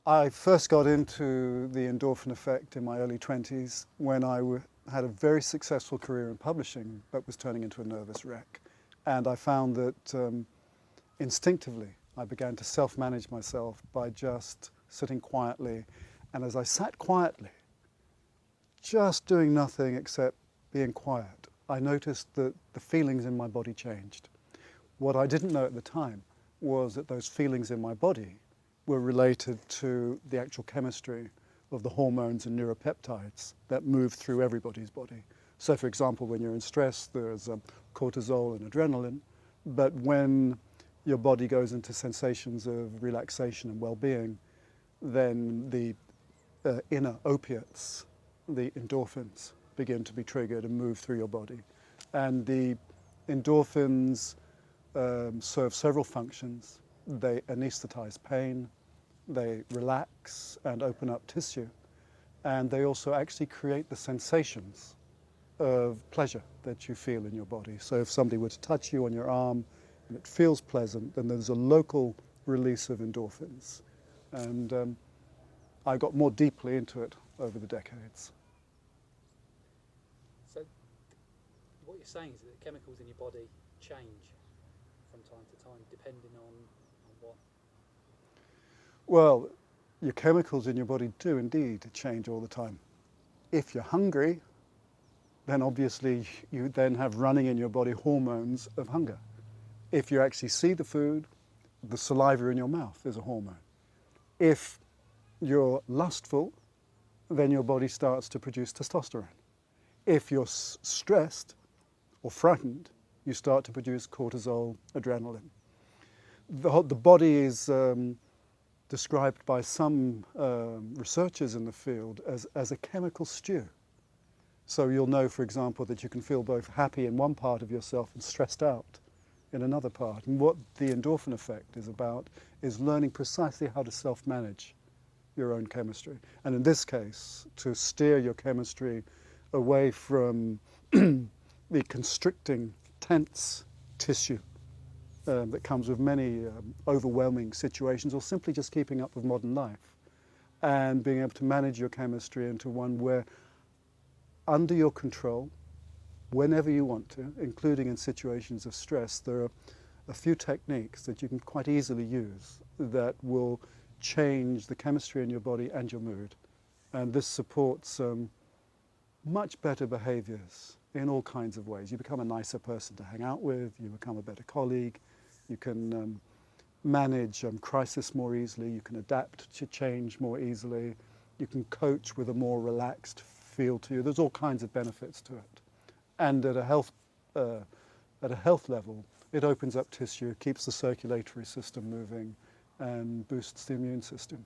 I first got into the endorphin effect in my early 20s when I had a very successful career in publishing, but was turning into a nervous wreck. And I found that instinctively I began to self-manage myself by just sitting quietly. And as I sat quietly, just doing nothing except being quiet, I noticed that the feelings in my body changed. What I didn't know at the time was that those feelings in my body were related to the actual chemistry of the hormones and neuropeptides that move through everybody's body. So for example, when you're in stress, there's cortisol and adrenaline, but when your body goes into sensations of relaxation and well-being, then the inner opiates, the endorphins, begin to be triggered and move through your body. And the endorphins serve several functions. They anesthetize pain, they relax and open up tissue, and they also actually create the sensations of pleasure that you feel in your body. So if somebody were to touch you on your arm and it feels pleasant, then there's a local release of endorphins. And I got more deeply into it over the decades. So what you're saying is that the chemicals in your body change from time to time depending on what? Well, your chemicals in your body do indeed change all the time. If you're hungry, then obviously you then have running in your body hormones of hunger. If you actually see the food, the saliva in your mouth is a hormone. If you're lustful, then your body starts to produce testosterone. If you're stressed or frightened, you start to produce cortisol, adrenaline. The body is described by some researchers in the field as a chemical stew. So you'll know, for example, that you can feel both happy in one part of yourself and stressed out in another part. And what the endorphin effect is about is learning precisely how to self-manage your own chemistry. And in this case, to steer your chemistry away from the constricting, tense tissue that comes with many overwhelming situations, or simply just keeping up with modern life, and being able to manage your chemistry into one where, under your control, whenever you want to, including in situations of stress, there are a few techniques that you can quite easily use that will change the chemistry in your body and your mood. And this supports much better behaviors in all kinds of ways. You become a nicer person to hang out with, you become a better colleague, you can manage crisis more easily, you can adapt to change more easily, you can coach with a more relaxed feel to you. There's all kinds of benefits to it. And at a health level, it opens up tissue, keeps the circulatory system moving, and boosts the immune system.